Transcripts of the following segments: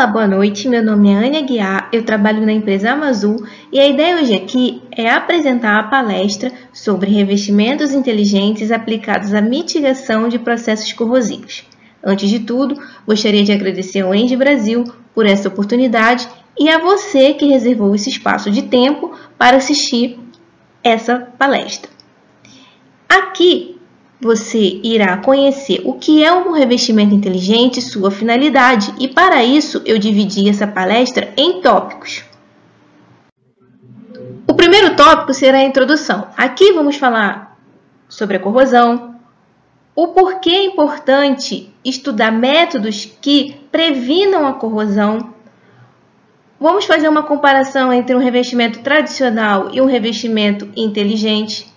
Olá, boa noite. Meu nome é Ania Guiar, eu trabalho na empresa Amazul e a ideia hoje aqui é apresentar a palestra sobre revestimentos inteligentes aplicados à mitigação de processos corrosivos. Antes de tudo, gostaria de agradecer ao ENGIE Brasil por essa oportunidade e a você que reservou esse espaço de tempo para assistir essa palestra. Aqui você irá conhecer o que é um revestimento inteligente e sua finalidade, e para isso eu dividi essa palestra em tópicos. O primeiro tópico será a introdução. Aqui vamos falar sobre a corrosão, o porquê é importante estudar métodos que previnam a corrosão. Vamos fazer uma comparação entre um revestimento tradicional e um revestimento inteligente.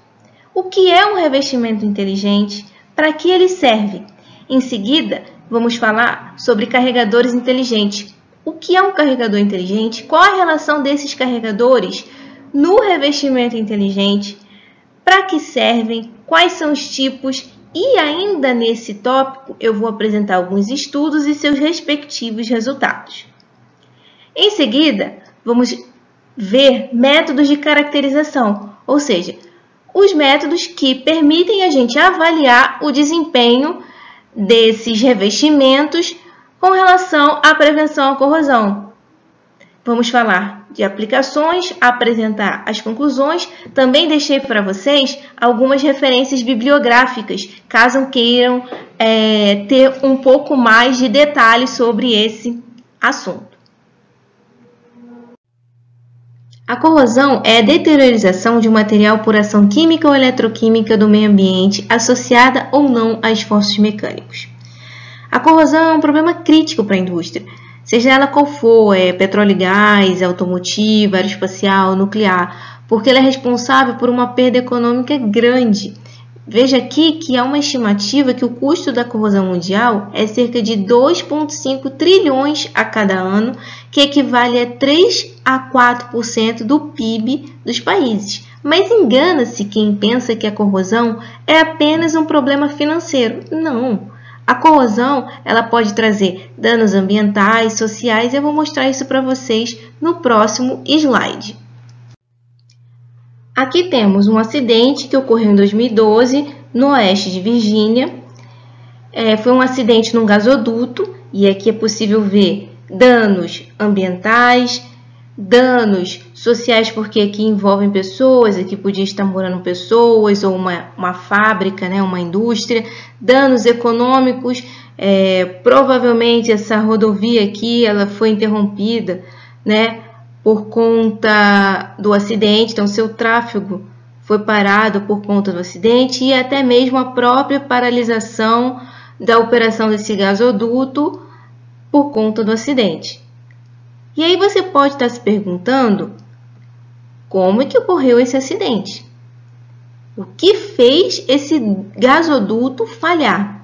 O que é um revestimento inteligente? Para que ele serve? Em seguida, vamos falar sobre carregadores inteligentes. O que é um carregador inteligente? Qual a relação desses carregadores no revestimento inteligente? Para que servem? Quais são os tipos? E ainda nesse tópico, eu vou apresentar alguns estudos e seus respectivos resultados. Em seguida, vamos ver métodos de caracterização, ou seja, os métodos que permitem a gente avaliar o desempenho desses revestimentos com relação à prevenção à corrosão. Vamos falar de aplicações, apresentar as conclusões. Também deixei para vocês algumas referências bibliográficas, caso queiram ter um pouco mais de detalhes sobre esse assunto. A corrosão é a deteriorização de um material por ação química ou eletroquímica do meio ambiente associada ou não a esforços mecânicos. A corrosão é um problema crítico para a indústria, seja ela qual for, petróleo e gás, automotiva, aeroespacial, nuclear, porque ela é responsável por uma perda econômica grande. Veja aqui que há uma estimativa que o custo da corrosão mundial é cerca de 2,5 trilhões a cada ano, que equivale a 3 a 4% do PIB dos países. Mas engana-se quem pensa que a corrosão é apenas um problema financeiro. Não! A corrosão ela pode trazer danos ambientais, sociais, e eu vou mostrar isso para vocês no próximo slide. Aqui temos um acidente que ocorreu em 2012 no oeste de Virgínia. Foi um acidente num gasoduto e aqui é possível ver danos ambientais, danos sociais, porque aqui envolvem pessoas, aqui podia estar morando pessoas ou uma fábrica, uma indústria, danos econômicos, provavelmente essa rodovia aqui ela foi interrompida, por conta do acidente, então seu tráfego foi parado por conta do acidente e até mesmo a própria paralisação da operação desse gasoduto por conta do acidente. E aí você pode estar se perguntando como é que ocorreu esse acidente? O que fez esse gasoduto falhar?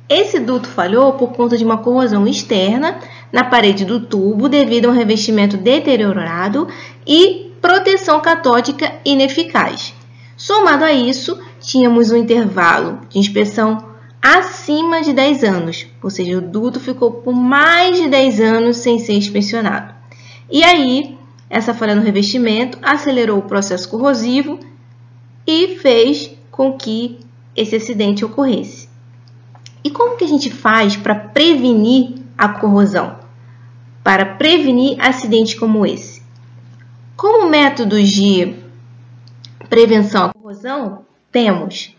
Esse duto falhou por conta de uma corrosão externa na parede do tubo devido a um revestimento deteriorado e proteção catódica ineficaz. Somado a isso, tínhamos um intervalo de inspeção acima de 10 anos, ou seja, o duto ficou por mais de 10 anos sem ser inspecionado. E aí, essa falha no revestimento acelerou o processo corrosivo e fez com que esse acidente ocorresse. E como que a gente faz para prevenir a corrosão? Para prevenir acidentes como esse? Como métodos de prevenção à corrosão, temos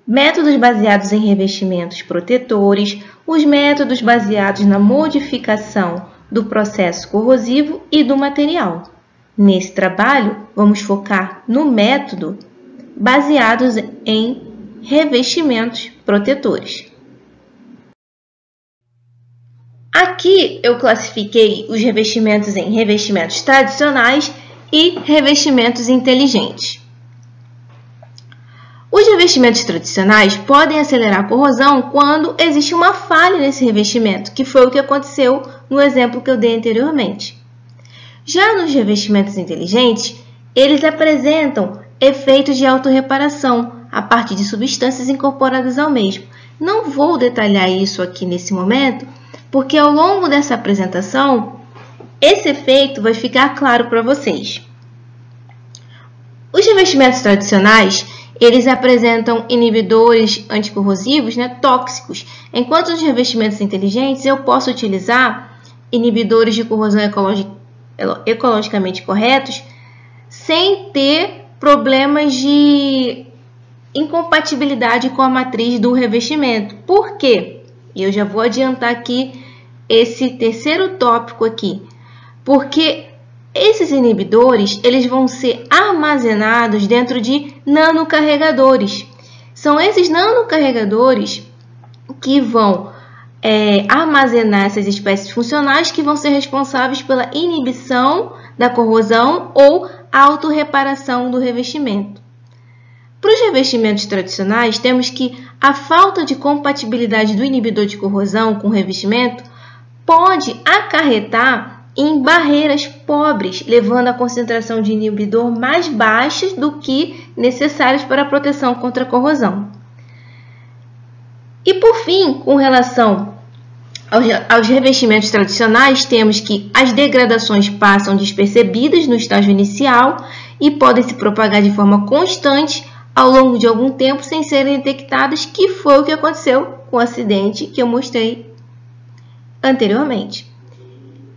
métodos baseados em revestimentos protetores, os métodos baseados na modificação do processo corrosivo e do material. Nesse trabalho, vamos focar no método baseados em revestimentos protetores. Aqui eu classifiquei os revestimentos em revestimentos tradicionais e revestimentos inteligentes. Os revestimentos tradicionais podem acelerar a corrosão quando existe uma falha nesse revestimento, que foi o que aconteceu no exemplo que eu dei anteriormente. Já nos revestimentos inteligentes, eles apresentam efeitos de autorreparação a partir de substâncias incorporadas ao mesmo. Não vou detalhar isso aqui nesse momento, porque ao longo dessa apresentação, esse efeito vai ficar claro para vocês. Os revestimentos tradicionais, eles apresentam inibidores anticorrosivos, né, tóxicos, enquanto os revestimentos inteligentes eu posso utilizar inibidores de corrosão ecologicamente corretos sem ter problemas de incompatibilidade com a matriz do revestimento. Por quê? E eu já vou adiantar aqui esse terceiro tópico aqui. Porque esses inibidores, eles vão ser armazenados dentro de nanocarregadores. São esses nanocarregadores que vão armazenar essas espécies funcionais que vão ser responsáveis pela inibição da corrosão ou autorreparação do revestimento. Para os revestimentos tradicionais, temos que a falta de compatibilidade do inibidor de corrosão com o revestimento pode acarretar em barreiras pobres, levando a concentração de inibidor mais baixas do que necessárias para a proteção contra a corrosão. E por fim, com relação aos revestimentos tradicionais, temos que as degradações passam despercebidas no estágio inicial e podem se propagar de forma constante ao longo de algum tempo sem serem detectadas, que foi o que aconteceu com o acidente que eu mostrei anteriormente.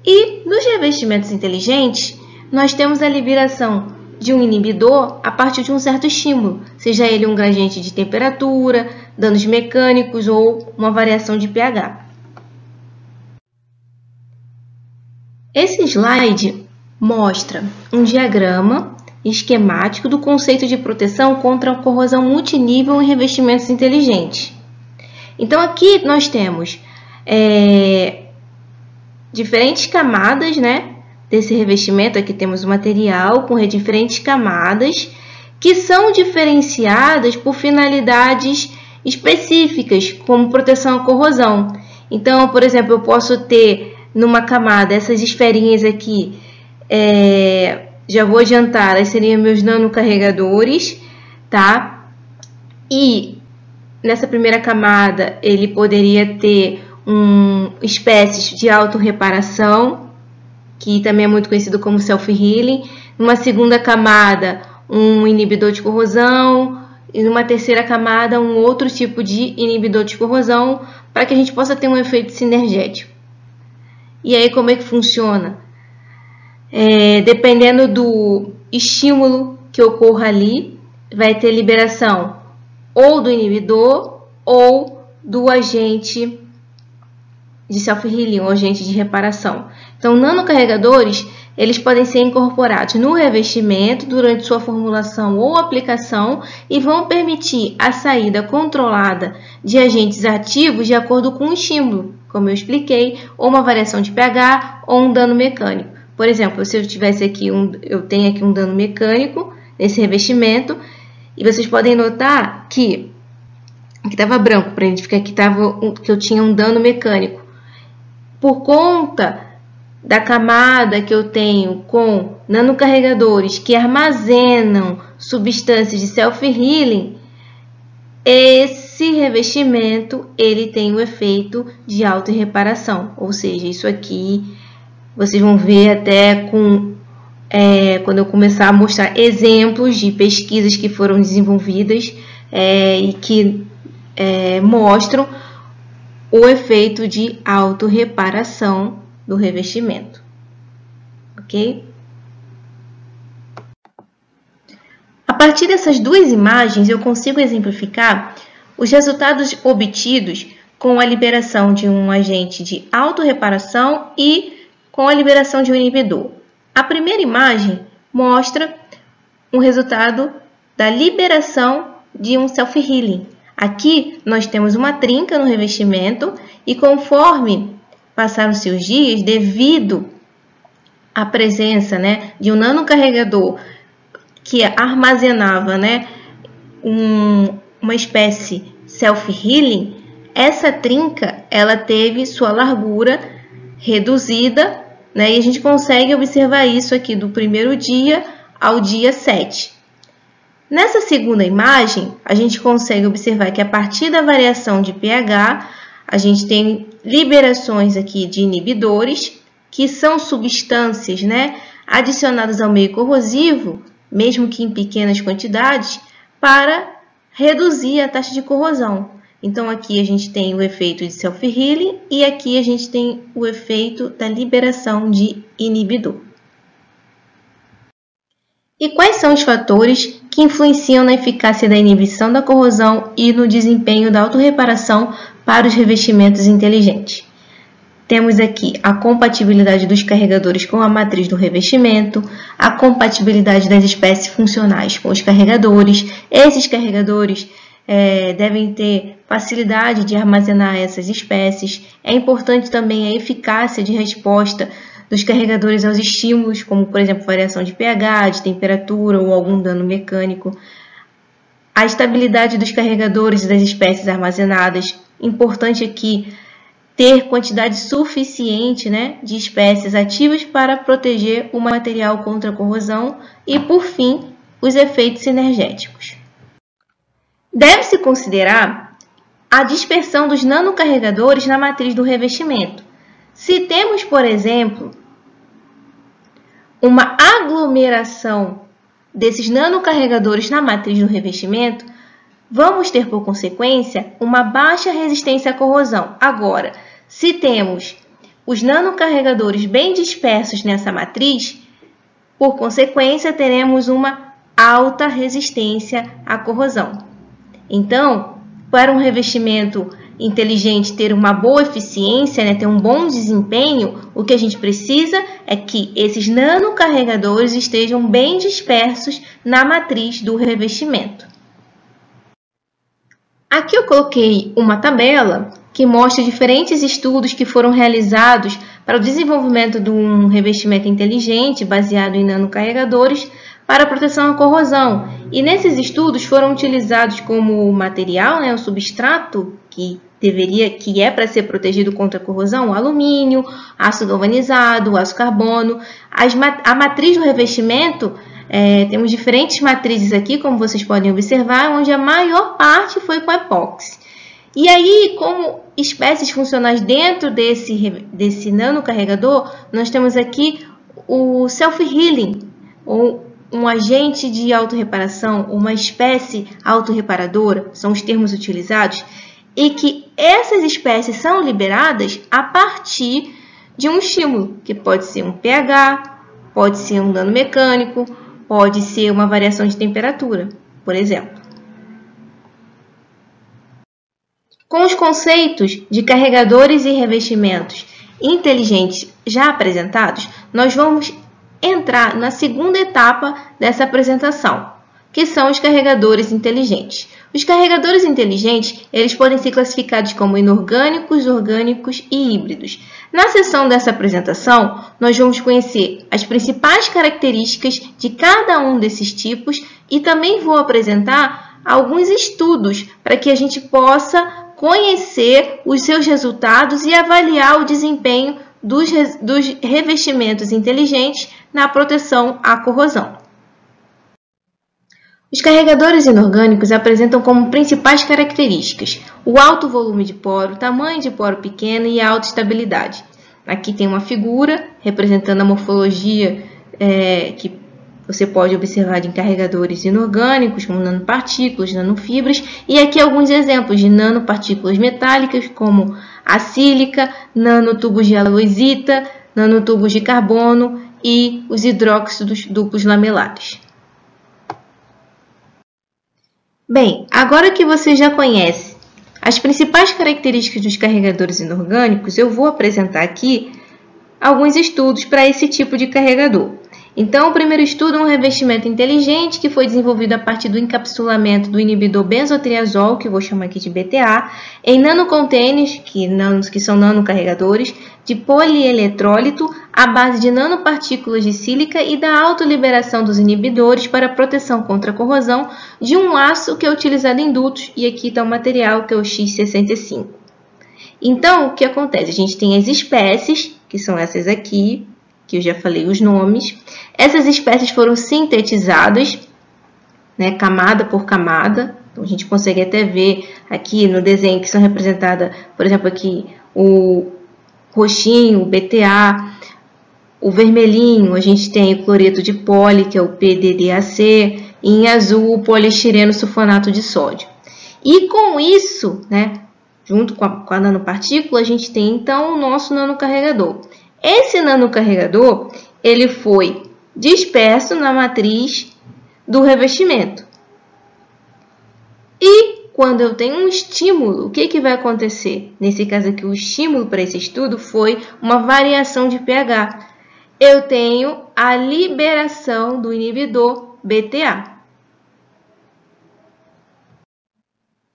E nos revestimentos inteligentes, nós temos a liberação de um inibidor a partir de um certo estímulo, seja ele um gradiente de temperatura, danos mecânicos ou uma variação de pH. Esse slide mostra um diagrama esquemático do conceito de proteção contra a corrosão multinível em revestimentos inteligentes. Então, aqui nós temos diferentes camadas, né, desse revestimento. Aqui temos o material com diferentes camadas que são diferenciadas por finalidades específicas, como proteção à corrosão. Então, por exemplo, eu posso ter numa camada essas esferinhas aqui, já vou adiantar, elas seriam meus nanocarregadores, tá? E nessa primeira camada ele poderia ter espécies de autorreparação, que também é muito conhecido como self-healing. Numa segunda camada, um inibidor de corrosão. E numa terceira camada, um outro tipo de inibidor de corrosão, para que a gente possa ter um efeito sinergético. E aí, como é que funciona? Dependendo do estímulo que ocorra ali, vai ter liberação ou do inibidor ou do agente de self-healing, ou agente de reparação. Então, nanocarregadores, eles podem ser incorporados no revestimento durante sua formulação ou aplicação e vão permitir a saída controlada de agentes ativos de acordo com o estímulo, como eu expliquei, ou uma variação de pH ou um dano mecânico. Por exemplo, se eu tivesse aqui eu tenho aqui um dano mecânico nesse revestimento, e vocês podem notar que aqui estava branco para identificar que eu tinha um dano mecânico. Por conta da camada que eu tenho com nanocarregadores que armazenam substâncias de self-healing, esse revestimento ele tem o efeito de autorreparação. Ou seja, isso aqui vocês vão ver até quando eu começar a mostrar exemplos de pesquisas que foram desenvolvidas e que mostram o efeito de autorreparação do revestimento, ok? A partir dessas duas imagens, eu consigo exemplificar os resultados obtidos com a liberação de um agente de autorreparação e com a liberação de um inibidor. A primeira imagem mostra um resultado da liberação de um self-healing. Aqui nós temos uma trinca no revestimento e conforme passaram-se os dias, devido à presença, de um nanocarregador que armazenava, uma espécie self-healing, essa trinca ela teve sua largura reduzida, e a gente consegue observar isso aqui do primeiro dia ao dia 7. Nessa segunda imagem, a gente consegue observar que a partir da variação de pH, a gente tem liberações aqui de inibidores, que são substâncias, né, adicionadas ao meio corrosivo, mesmo que em pequenas quantidades, para reduzir a taxa de corrosão. Então, aqui a gente tem o efeito de self-healing e aqui a gente tem o efeito da liberação de inibidor. E quais são os fatores que influenciam na eficácia da inibição da corrosão e no desempenho da autorreparação para os revestimentos inteligentes? Temos aqui a compatibilidade dos carregadores com a matriz do revestimento, a compatibilidade das espécies funcionais com os carregadores. Esses carregadores devem ter facilidade de armazenar essas espécies. É importante também a eficácia de resposta dos carregadores aos estímulos, como, por exemplo, variação de pH, de temperatura ou algum dano mecânico. A estabilidade dos carregadores e das espécies armazenadas. Importante aqui ter quantidade suficiente, né, de espécies ativas para proteger o material contra a corrosão e, por fim, os efeitos sinergéticos. Deve-se considerar a dispersão dos nanocarregadores na matriz do revestimento. Se temos, por exemplo, uma aglomeração desses nanocarregadores na matriz do revestimento, vamos ter, por consequência, uma baixa resistência à corrosão. Agora, se temos os nanocarregadores bem dispersos nessa matriz, por consequência, teremos uma alta resistência à corrosão. Então, para um revestimento inteligente ter uma boa eficiência, né, ter um bom desempenho, o que a gente precisa é que esses nanocarregadores estejam bem dispersos na matriz do revestimento. Aqui eu coloquei uma tabela que mostra diferentes estudos que foram realizados para o desenvolvimento de um revestimento inteligente baseado em nanocarregadores para proteção à corrosão. E nesses estudos foram utilizados como material, né, o substrato que é para ser protegido contra a corrosão, o alumínio, aço galvanizado, o aço carbono. A matriz do revestimento, temos diferentes matrizes aqui, como vocês podem observar, onde a maior parte foi com epóxi. E aí, como espécies funcionais dentro desse nanocarregador, nós temos aqui o self-healing, ou um agente de autorreparação, uma espécie autorreparadora, são os termos utilizados, e que essas espécies são liberadas a partir de um estímulo, que pode ser um pH, pode ser um dano mecânico, pode ser uma variação de temperatura, por exemplo. Com os conceitos de carregadores e revestimentos inteligentes já apresentados, nós vamos entrar na segunda etapa dessa apresentação, que são os carregadores inteligentes. Os carregadores inteligentes, eles podem ser classificados como inorgânicos, orgânicos e híbridos. Na seção dessa apresentação, nós vamos conhecer as principais características de cada um desses tipos e também vou apresentar alguns estudos para que a gente possa conhecer os seus resultados e avaliar o desempenho dos revestimentos inteligentes na proteção à corrosão. Os carregadores inorgânicos apresentam como principais características o alto volume de poro, tamanho de poro pequeno e a alta estabilidade. Aqui tem uma figura representando a morfologia que você pode observar de carregadores inorgânicos, como nanopartículas, nanofibras, e aqui alguns exemplos de nanopartículas metálicas, como a sílica, nanotubos de aloesita, nanotubos de carbono e os hidróxidos duplos lamelares. Bem, agora que você já conhece as principais características dos carregadores inorgânicos, eu vou apresentar aqui alguns estudos para esse tipo de carregador. Então, o primeiro estudo é um revestimento inteligente que foi desenvolvido a partir do encapsulamento do inibidor benzotriazol, que eu vou chamar aqui de BTA, em nanocontainers, que são nanocarregadores, de polieletrólito à base de nanopartículas de sílica e da autoliberação dos inibidores para proteção contra a corrosão de um aço que é utilizado em dutos, e aqui está o material que é o X65. Então, o que acontece? A gente tem as espécies, que são essas aqui, que eu já falei os nomes. Essas espécies foram sintetizadas, né, camada por camada. Então, a gente consegue até ver aqui no desenho que são representadas, por exemplo, aqui o roxinho, o BTA, o vermelhinho, a gente tem o cloreto de poli, que é o PDDAC, e em azul, o poliestireno sulfonato de sódio. E com isso, né, junto com a nanopartícula, a gente tem então o nosso nanocarregador. Esse nanocarregador, ele foi disperso na matriz do revestimento. E quando eu tenho um estímulo, o que vai acontecer? Nesse caso aqui, o estímulo para esse estudo foi uma variação de pH. Eu tenho a liberação do inibidor BTA.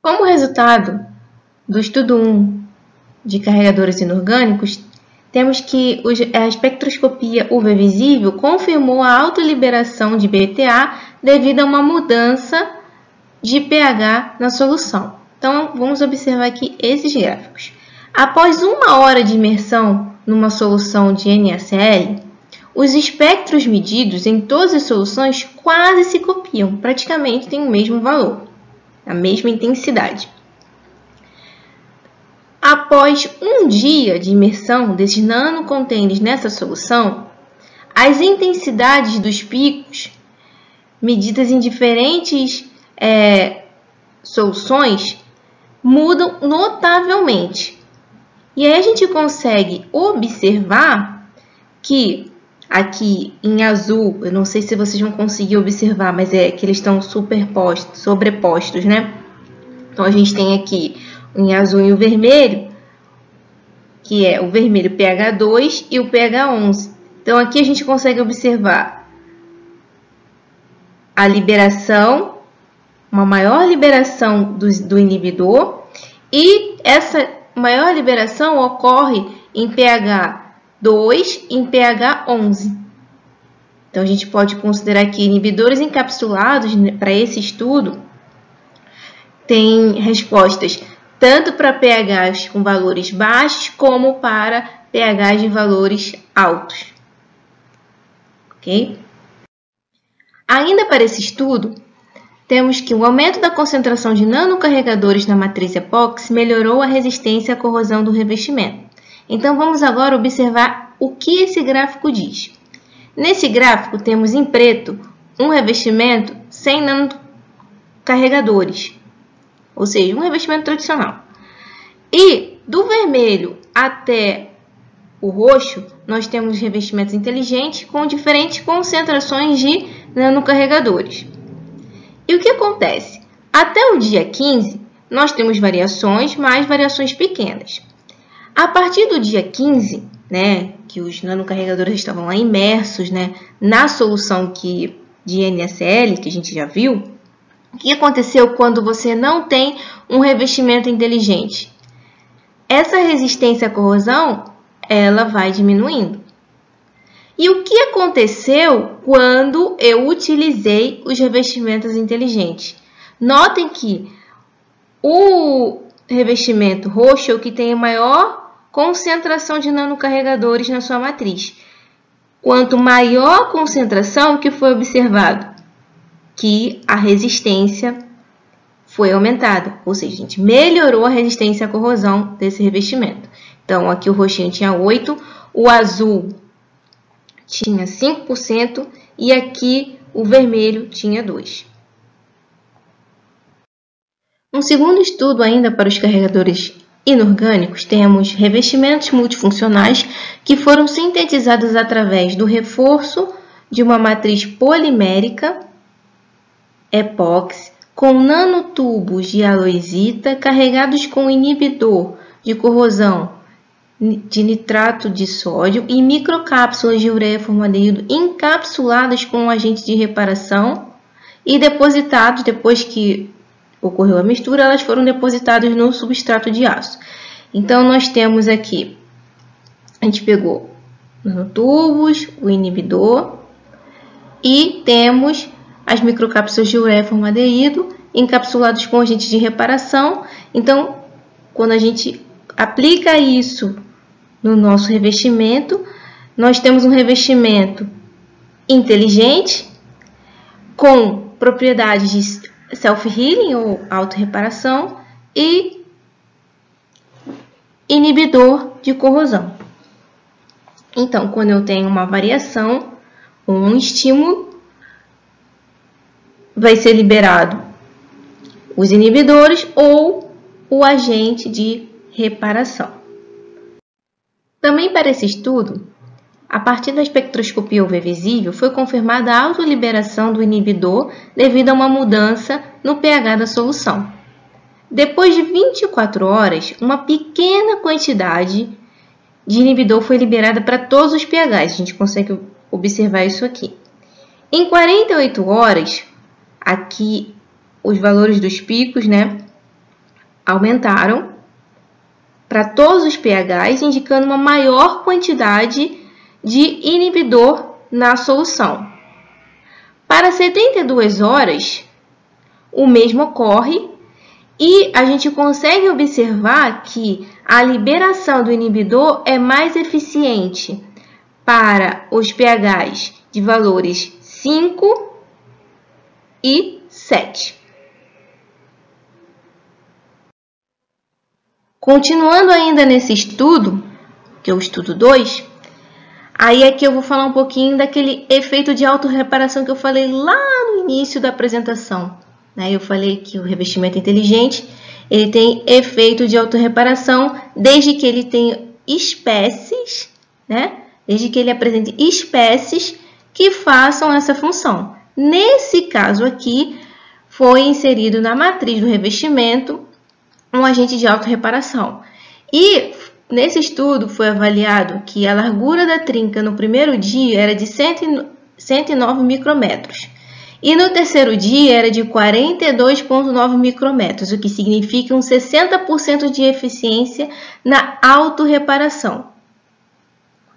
Como resultado do estudo 1 de carregadores inorgânicos, temos que a espectroscopia UV visível confirmou a autoliberação de BTA devido a uma mudança de pH na solução. Então, vamos observar aqui esses gráficos. Após 1 hora de imersão numa solução de NaCl, os espectros medidos em todas as soluções quase se copiam, praticamente têm o mesmo valor, a mesma intensidade. Após 1 dia de imersão desses nanocontêineres nessa solução, as intensidades dos picos, medidas em diferentes soluções, mudam notavelmente. E aí a gente consegue observar que aqui em azul, eu não sei se vocês vão conseguir observar, mas é que eles estão sobrepostos, né? Então a gente tem aqui em azul e o vermelho, que é o vermelho pH 2 e o pH 11. Então aqui a gente consegue observar a liberação, uma maior liberação do inibidor, e essa maior liberação ocorre em pH 2 e em pH 11. Então a gente pode considerar que inibidores encapsulados para esse estudo têm respostas tanto para pHs com valores baixos como para pHs de valores altos. Ok? Ainda para esse estudo, temos que o aumento da concentração de nanocarregadores na matriz epóxi melhorou a resistência à corrosão do revestimento. Então, vamos agora observar o que esse gráfico diz. Nesse gráfico, temos em preto um revestimento sem nanocarregadores, ou seja, um revestimento tradicional. E do vermelho até o roxo, nós temos revestimentos inteligentes com diferentes concentrações de nanocarregadores. E o que acontece? Até o dia 15, nós temos variações, mas variações pequenas. A partir do dia 15, né, que os nanocarregadores estavam lá imersos, né, na solução de NaCl, que a gente já viu, o que aconteceu quando você não tem um revestimento inteligente? Essa resistência à corrosão, ela vai diminuindo. E o que aconteceu quando eu utilizei os revestimentos inteligentes? Notem que o revestimento roxo é o que tem a maior concentração de nanocarregadores na sua matriz. Quanto maior a concentração, o que foi observado? Que a resistência foi aumentada, ou seja, a gente melhorou a resistência à corrosão desse revestimento. Então, aqui o roxinho tinha 8%, o azul tinha 5% e aqui o vermelho tinha 2%. Um segundo estudo ainda para os carregadores inorgânicos, temos revestimentos multifuncionais que foram sintetizados através do reforço de uma matriz polimérica epóxi com nanotubos de aloesita carregados com inibidor de corrosão de nitrato de sódio e microcápsulas de ureia formaldeído encapsuladas com um agente de reparação e depositados, depois que ocorreu a mistura, elas foram depositadas no substrato de aço. Então, nós temos aqui, a gente pegou nanotubos, o inibidor e temos as microcápsulas de ureia formaldeído encapsulados com agente de reparação. Então, quando a gente aplica isso no nosso revestimento, nós temos um revestimento inteligente com propriedades de self-healing ou auto-reparação e inibidor de corrosão. Então, quando eu tenho uma variação ou um estímulo, vai ser liberado os inibidores ou o agente de reparação. Também para esse estudo, a partir da espectroscopia UV visível, foi confirmada a autoliberação do inibidor devido a uma mudança no pH da solução. Depois de 24 horas, uma pequena quantidade de inibidor foi liberada para todos os pHs. A gente consegue observar isso aqui. Em 48 horas, aqui os valores dos picos, aumentaram para todos os pHs, indicando uma maior quantidade de inibidor na solução. Para 72 horas, o mesmo ocorre e a gente consegue observar que a liberação do inibidor é mais eficiente para os pHs de valores 5 e 7. Continuando ainda nesse estudo, que é o estudo 2, aí aqui eu vou falar um pouquinho daquele efeito de autorreparação que eu falei lá no início da apresentação. Eu falei que o revestimento inteligente ele tem efeito de autorreparação desde que ele tenha espécies, desde que ele apresente espécies que façam essa função. Nesse caso aqui, foi inserido na matriz do revestimento um agente de autorreparação. E nesse estudo foi avaliado que a largura da trinca no primeiro dia era de 109 micrômetros. E no terceiro dia era de 42,9 micrômetros, o que significa um 60% de eficiência na autorreparação.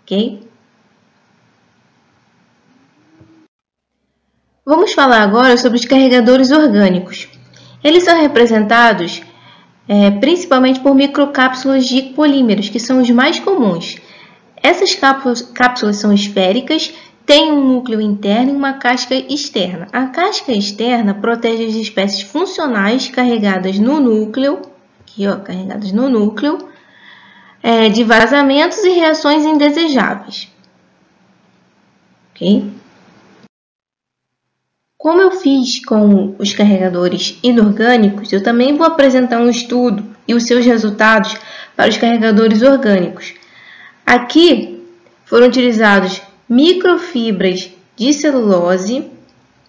Ok? Vamos falar agora sobre os carregadores orgânicos. Eles são representados principalmente por microcápsulas de polímeros, que são os mais comuns. Essas cápsulas são esféricas, têm um núcleo interno e uma casca externa. A casca externa protege as espécies funcionais carregadas no núcleo, de vazamentos e reações indesejáveis. Ok? Como eu fiz com os carregadores inorgânicos, eu também vou apresentar um estudo e os seus resultados para os carregadores orgânicos. Aqui foram utilizados microfibras de celulose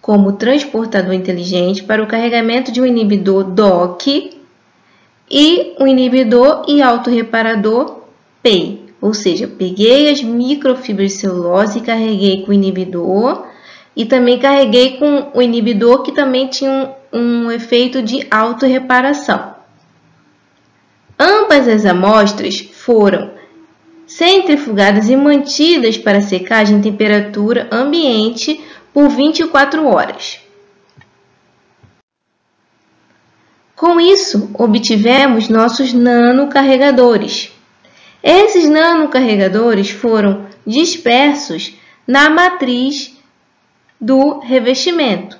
como transportador inteligente para o carregamento de um inibidor DOC e um inibidor e autorreparador PEI. Ou seja, peguei as microfibras de celulose e carreguei com o inibidor e também carreguei com o inibidor que também tinha um efeito de autorreparação. Ambas as amostras foram centrifugadas e mantidas para secagem em temperatura ambiente por 24 horas. Com isso, obtivemos nossos nanocarregadores. Esses nanocarregadores foram dispersos na matriz do revestimento.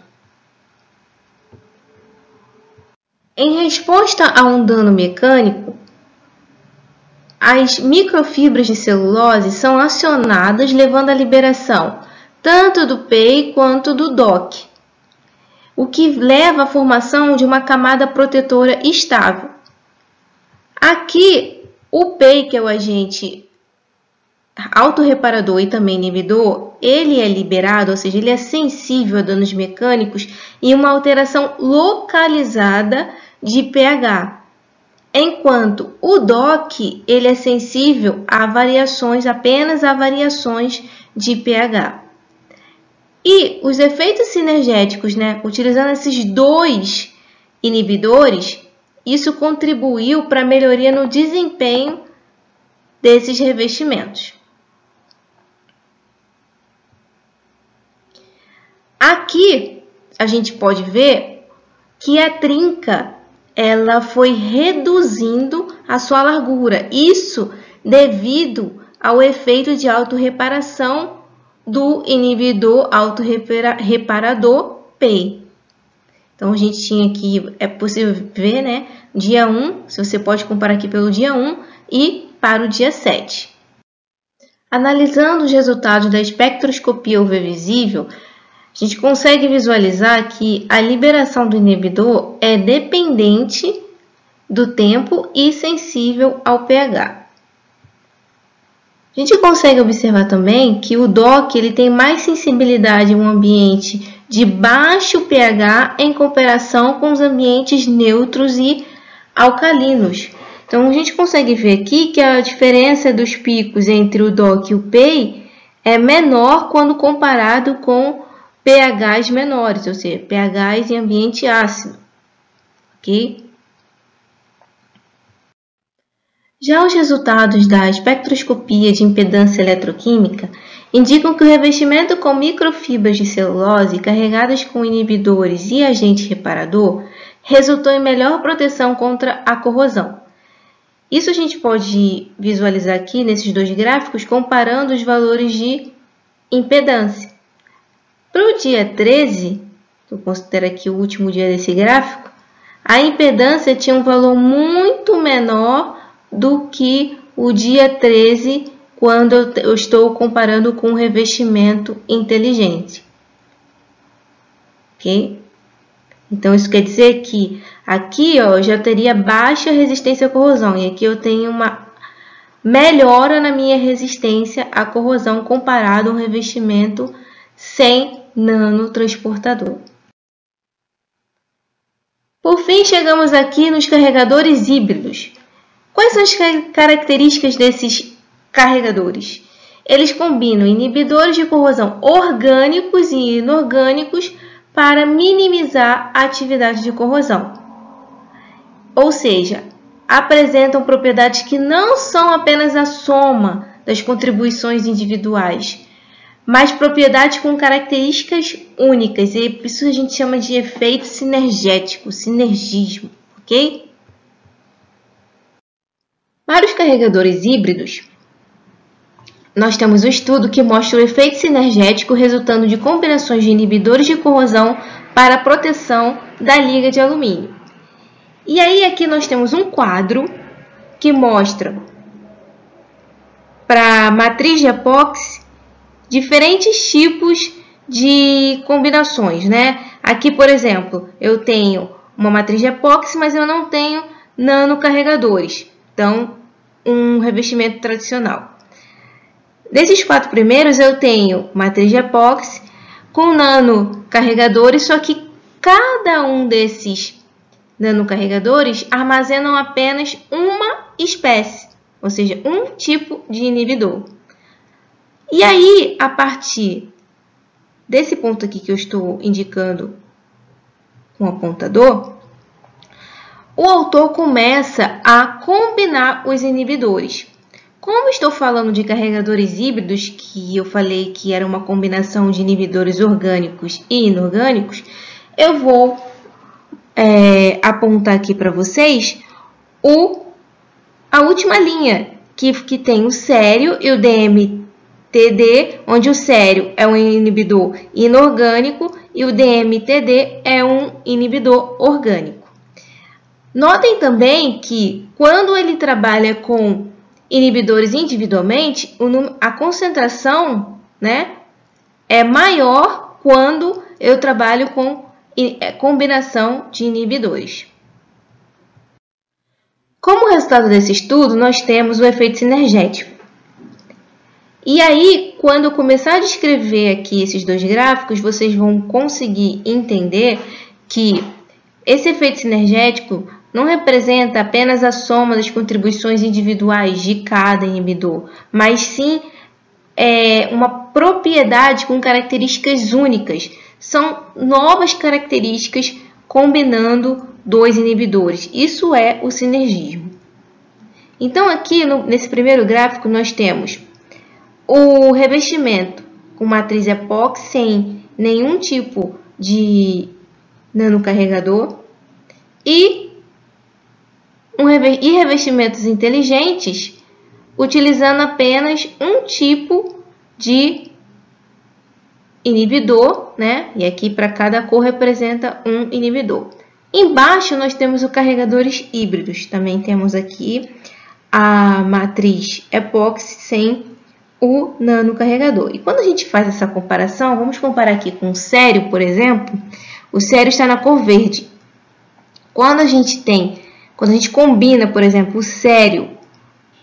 Em resposta a um dano mecânico, as microfibras de celulose são acionadas, levando à liberação tanto do PEI quanto do DOC, o que leva à formação de uma camada protetora estável. Aqui, o PEI, que é o agente autorreparador e também inibidor, ele é liberado, ou seja, ele é sensível a danos mecânicos e uma alteração localizada de pH. Enquanto o DOC ele é sensível a variações, apenas a variações de pH. E os efeitos sinergéticos, utilizando esses dois inibidores, isso contribuiu para a melhoria no desempenho desses revestimentos. Aqui a gente pode ver que a trinca ela foi reduzindo a sua largura. Isso devido ao efeito de autorreparação do inibidor autorreparador PEI. Então, a gente tinha aqui, é possível ver, dia 1, se você pode comparar aqui pelo dia 1, e para o dia 7. Analisando os resultados da espectroscopia UV visível, a gente consegue visualizar que a liberação do inibidor é dependente do tempo e sensível ao pH. A gente consegue observar também que o DOC ele tem mais sensibilidade em um ambiente de baixo pH em comparação com os ambientes neutros e alcalinos. Então, a gente consegue ver aqui que a diferença dos picos entre o DOC e o PEI é menor quando comparado com pHs menores, ou seja, pHs em ambiente ácido. Ok? Já os resultados da espectroscopia de impedância eletroquímica indicam que o revestimento com microfibras de celulose carregadas com inibidores e agente reparador resultou em melhor proteção contra a corrosão. Isso a gente pode visualizar aqui nesses dois gráficos comparando os valores de impedância. Para o dia 13, que eu considero aqui o último dia desse gráfico, a impedância tinha um valor muito menor do que o dia 13, quando eu estou comparando com o revestimento inteligente. Ok? Então, isso quer dizer que aqui eu já teria baixa resistência à corrosão e aqui eu tenho uma melhora na minha resistência à corrosão comparado ao revestimento sem nanotransportador. Por fim, chegamos aqui nos carregadores híbridos. Quais são as características desses carregadores? Eles combinam inibidores de corrosão orgânicos e inorgânicos para minimizar a atividade de corrosão. Ou seja, apresentam propriedades que não são apenas a soma das contribuições individuais, mas propriedades com características únicas. E isso a gente chama de efeito sinergético, sinergismo, ok? Para os carregadores híbridos, nós temos um estudo que mostra o efeito sinergético resultando de combinações de inibidores de corrosão para a proteção da liga de alumínio. E aí aqui nós temos um quadro que mostra para a matriz de epóxi diferentes tipos de combinações, né? Aqui, por exemplo, eu tenho uma matriz de epóxi, mas eu não tenho nanocarregadores. Então, um revestimento tradicional. Desses 4 primeiros, eu tenho matriz de epóxi com nanocarregadores, só que cada um desses nanocarregadores armazenam apenas uma espécie, ou seja, um tipo de inibidor. E aí, a partir desse ponto aqui que eu estou indicando com o apontador, o autor começa a combinar os inibidores. Como estou falando de carregadores híbridos, que eu falei que era uma combinação de inibidores orgânicos e inorgânicos, eu vou apontar aqui para vocês a última linha, que tem o sério e o DMTD, onde o sério é um inibidor inorgânico e o DMTD é um inibidor orgânico. Notem também que quando ele trabalha com inibidores individualmente, a concentração, né, é maior quando eu trabalho com combinação de inibidores. Como resultado desse estudo, nós temos o efeito sinergético. E aí, quando eu começar a descrever aqui esses dois gráficos, vocês vão conseguir entender que esse efeito sinergético não representa apenas a soma das contribuições individuais de cada inibidor, mas sim uma propriedade com características únicas. São novas características combinando dois inibidores. Isso é o sinergismo. Então, aqui nesse primeiro gráfico, nós temos o revestimento com matriz epóxi sem nenhum tipo de nanocarregador e revestimentos inteligentes utilizando apenas um tipo de inibidor, né? E aqui para cada cor representa um inibidor. Embaixo nós temos os carregadores híbridos. Também temos aqui a matriz epóxi sem o nanocarregador. E quando a gente faz essa comparação, vamos comparar aqui com o cério, por exemplo. O cério está na cor verde. Quando a gente combina, por exemplo, o cério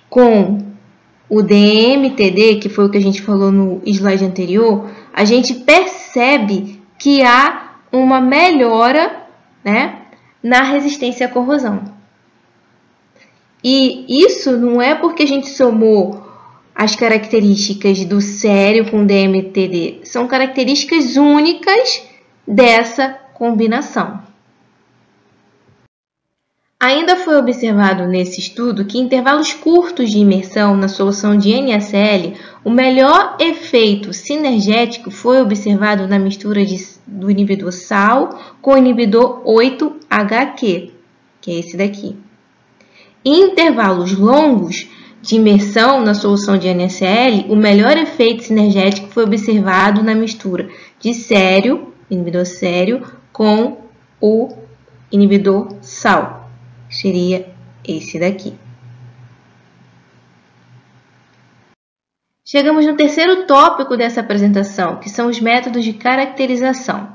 com o DMTD, que foi o que a gente falou no slide anterior, a gente percebe que há uma melhora, né, na resistência à corrosão. E isso não é porque a gente somou as características do cério com o DMTD, são características únicas dessa combinação. Ainda foi observado nesse estudo que em intervalos curtos de imersão na solução de NaCl, o melhor efeito sinergético foi observado na mistura do inibidor sal com o inibidor 8-HQ, que é esse daqui. Em intervalos longos de imersão na solução de NaCl, o melhor efeito sinergético foi observado na mistura de cério, inibidor cério, com o inibidor sal. Seria esse daqui. Chegamos no terceiro tópico dessa apresentação, que são os métodos de caracterização.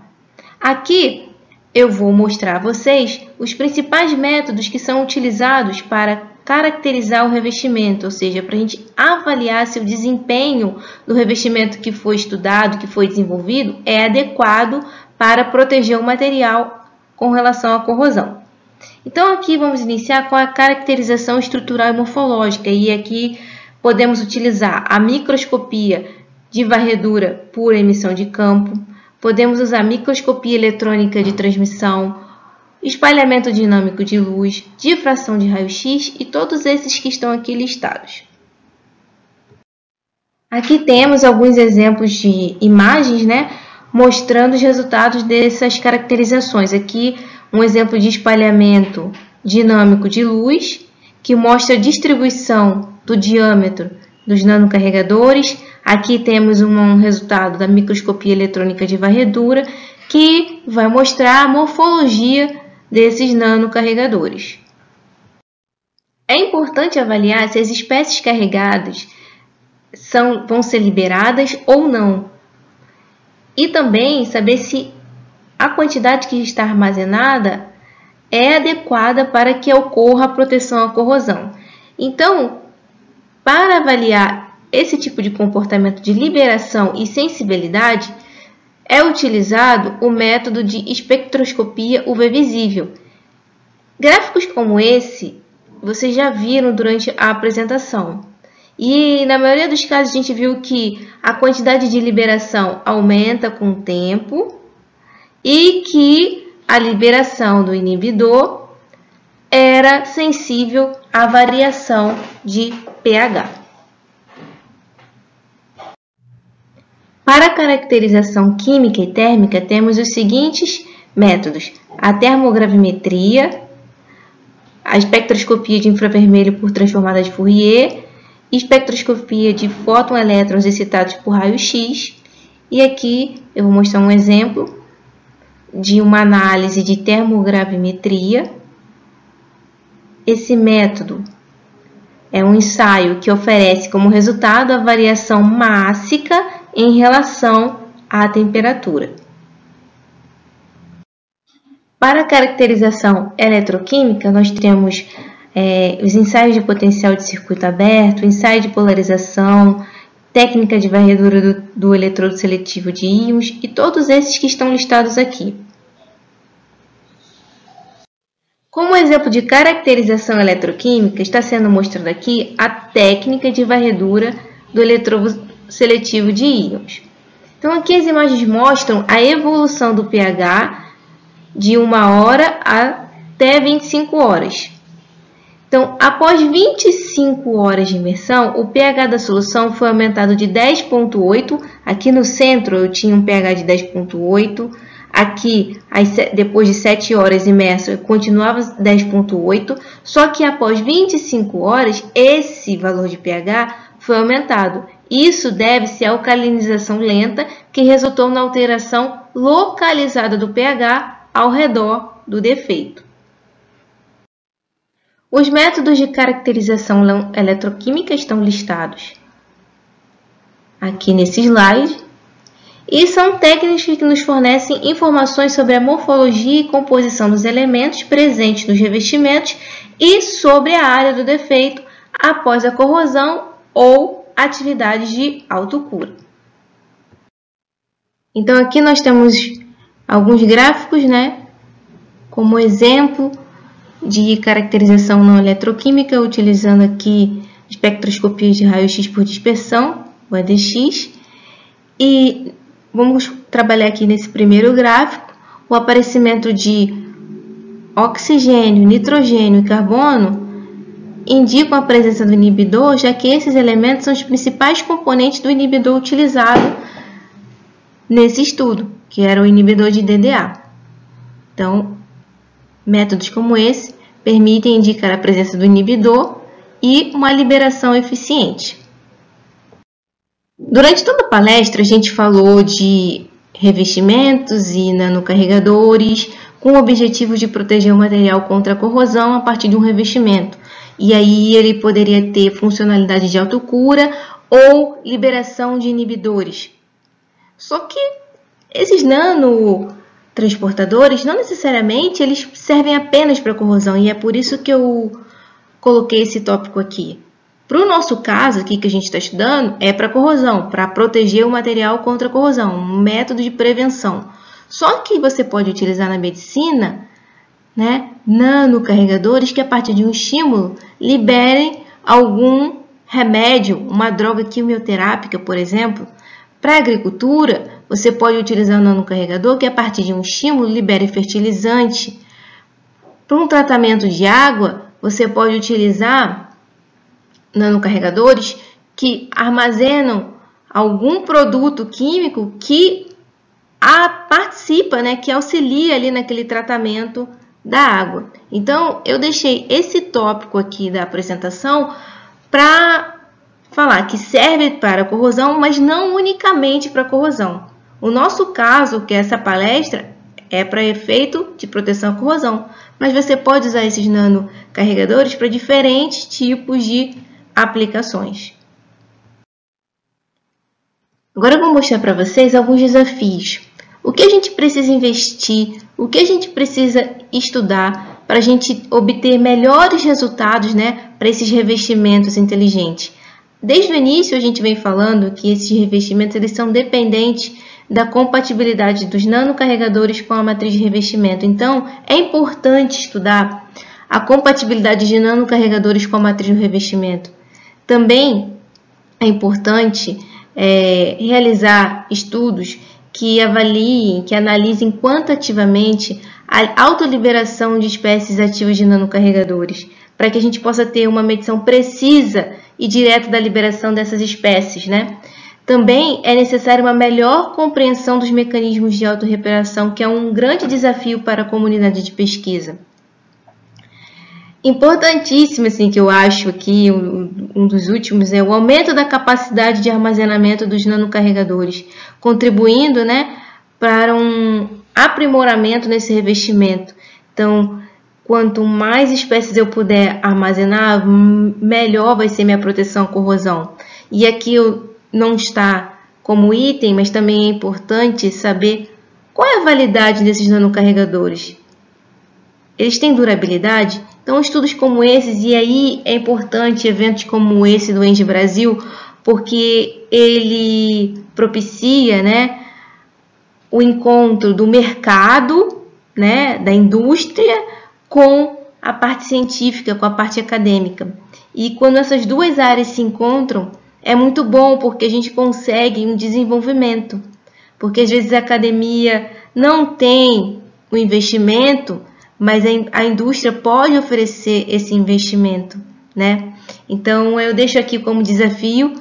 Aqui eu vou mostrar a vocês os principais métodos que são utilizados para caracterizar o revestimento, ou seja, para a gente avaliar se o desempenho do revestimento que foi estudado, que foi desenvolvido, é adequado para proteger o material com relação à corrosão. Então, aqui vamos iniciar com a caracterização estrutural e morfológica, e aqui podemos utilizar a microscopia de varredura por emissão de campo, podemos usar microscopia eletrônica de transmissão, espalhamento dinâmico de luz, difração de raio-x e todos esses que estão aqui listados. Aqui temos alguns exemplos de imagens, né, mostrando os resultados dessas caracterizações. Aqui um exemplo de espalhamento dinâmico de luz, que mostra a distribuição do diâmetro dos nanocarregadores. Aqui temos um resultado da microscopia eletrônica de varredura, que vai mostrar a morfologia desses nanocarregadores. É importante avaliar se as espécies carregadas vão ser liberadas ou não. E também saber se a quantidade que está armazenada é adequada para que ocorra a proteção à corrosão. Então, para avaliar esse tipo de comportamento de liberação e sensibilidade, é utilizado o método de espectroscopia UV visível. Gráficos como esse, vocês já viram durante a apresentação. E na maioria dos casos a gente viu que a quantidade de liberação aumenta com o tempo e que a liberação do inibidor era sensível à variação de pH. Para a caracterização química e térmica, temos os seguintes métodos: a termogravimetria, a espectroscopia de infravermelho por transformada de Fourier, espectroscopia de fóton-elétrons excitados por raio-x. E aqui eu vou mostrar um exemplo de uma análise de termogravimetria. Esse método é um ensaio que oferece como resultado a variação mássica em relação à temperatura. Para a caracterização eletroquímica, nós temos os ensaios de potencial de circuito aberto, ensaio de polarização, técnica de varredura do eletrodo seletivo de íons e todos esses que estão listados aqui. Como exemplo de caracterização eletroquímica, está sendo mostrado aqui a técnica de varredura do eletrodo seletivo de íons. Então, aqui as imagens mostram a evolução do pH de 1 hora até 25 horas. Então, após 25 horas de imersão, o pH da solução foi aumentado de 10,8. Aqui no centro eu tinha um pH de 10,8. Aqui, depois de 7 horas imerso, eu continuava 10,8. Só que após 25 horas, esse valor de pH foi aumentado. Isso deve-se à alcalinização lenta, que resultou na alteração localizada do pH ao redor do defeito. Os métodos de caracterização eletroquímica estão listados aqui nesse slide e são técnicas que nos fornecem informações sobre a morfologia e composição dos elementos presentes nos revestimentos e sobre a área do defeito após a corrosão ou atividades de autocura. Então, aqui nós temos alguns gráficos, né, como exemplo de caracterização não eletroquímica, utilizando aqui espectroscopia de raio-x por dispersão, o EDX, e vamos trabalhar aqui nesse primeiro gráfico o aparecimento de oxigênio, nitrogênio e carbono indicam a presença do inibidor, já que esses elementos são os principais componentes do inibidor utilizado nesse estudo, que era o inibidor de DDA. Então, métodos como esse permitem indicar a presença do inibidor e uma liberação eficiente. Durante toda a palestra, a gente falou de revestimentos e nanocarregadores com o objetivo de proteger o material contra a corrosão a partir de um revestimento. E aí ele poderia ter funcionalidade de autocura ou liberação de inibidores. Só que esses nanotransportadores, não necessariamente eles servem apenas para corrosão, e é por isso que eu coloquei esse tópico aqui. Para o nosso caso aqui que a gente está estudando, é para corrosão, para proteger o material contra a corrosão, um método de prevenção. Só que você pode utilizar na medicina, né, nanocarregadores que a partir de um estímulo liberem algum remédio, uma droga quimioterápica, por exemplo. Para a agricultura, você pode utilizar um nanocarregador que a partir de um estímulo libere fertilizante. Para um tratamento de água, você pode utilizar nanocarregadores que armazenam algum produto químico que participa, né, que auxilia ali naquele tratamento da água. Então, eu deixei esse tópico aqui da apresentação para falar que serve para corrosão, mas não unicamente para corrosão. O nosso caso, que é essa palestra, é para efeito de proteção à corrosão, mas você pode usar esses nanocarregadores para diferentes tipos de aplicações. Agora eu vou mostrar para vocês alguns desafios. O que a gente precisa investir, o que a gente precisa estudar para a gente obter melhores resultados, né, para esses revestimentos inteligentes. Desde o início a gente vem falando que esses revestimentos eles são dependentes da compatibilidade dos nanocarregadores com a matriz de revestimento. Então, é importante estudar a compatibilidade de nanocarregadores com a matriz do revestimento. Também é importante realizar estudos que avaliem, que analisem quantitativamente a autoliberação de espécies ativas de nanocarregadores, para que a gente possa ter uma medição precisa e direta da liberação dessas espécies, né? Também é necessária uma melhor compreensão dos mecanismos de autorreparação, que é um grande desafio para a comunidade de pesquisa. Importantíssimo, assim, que eu acho aqui, um dos últimos, é o aumento da capacidade de armazenamento dos nanocarregadores, contribuindo, né, para um aprimoramento nesse revestimento. Então, quanto mais espécies eu puder armazenar, melhor vai ser minha proteção à corrosão. E aqui não está como item, mas também é importante saber qual é a validade desses nanocarregadores. Eles têm durabilidade? Então, estudos como esses, e aí é importante eventos como esse do ENGIE Brasil, porque ele propicia, né, o encontro do mercado, né, da indústria, com a parte científica, com a parte acadêmica. E quando essas duas áreas se encontram, é muito bom, porque a gente consegue um desenvolvimento. Porque às vezes a academia não tem o investimento, mas a indústria pode oferecer esse investimento, né? Então, eu deixo aqui como desafio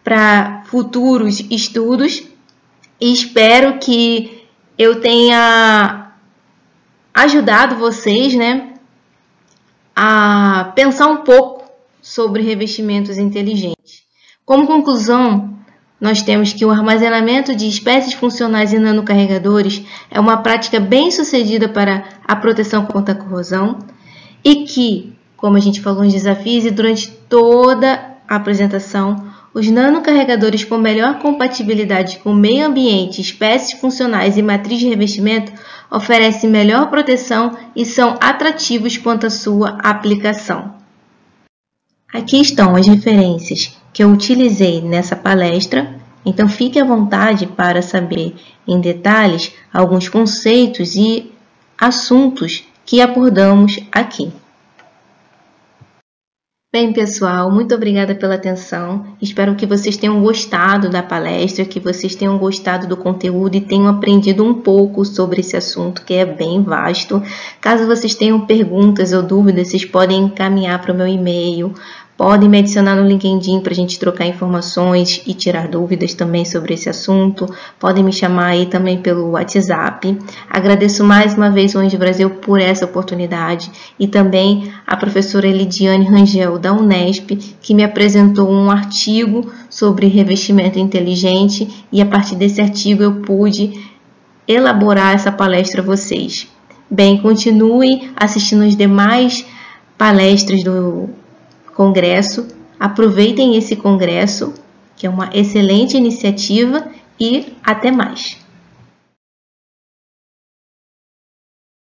para futuros estudos e espero que eu tenha ajudado vocês, né, a pensar um pouco sobre revestimentos inteligentes. Como conclusão, nós temos que o armazenamento de espécies funcionais em nanocarregadores é uma prática bem sucedida para a proteção contra a corrosão e que como a gente falou nos desafios e durante toda a apresentação, os nanocarregadores com melhor compatibilidade com o meio ambiente, espécies funcionais e matriz de revestimento oferecem melhor proteção e são atrativos quanto à sua aplicação. Aqui estão as referências que eu utilizei nessa palestra, então fique à vontade para saber em detalhes alguns conceitos e assuntos que abordamos aqui. Bem, pessoal, muito obrigada pela atenção. Espero que vocês tenham gostado da palestra, que vocês tenham gostado do conteúdo e tenham aprendido um pouco sobre esse assunto, que é bem vasto. Caso vocês tenham perguntas ou dúvidas, vocês podem encaminhar para o meu e-mail, podem me adicionar no LinkedIn para a gente trocar informações e tirar dúvidas também sobre esse assunto. Podem me chamar aí também pelo WhatsApp. Agradeço mais uma vez o Anjo Brasil por essa oportunidade e também a professora Elidiane Rangel da Unesp, que me apresentou um artigo sobre revestimento inteligente e a partir desse artigo eu pude elaborar essa palestra a vocês. Bem, continue assistindo as demais palestras do Congresso, aproveitem esse congresso, que é uma excelente iniciativa, e até mais!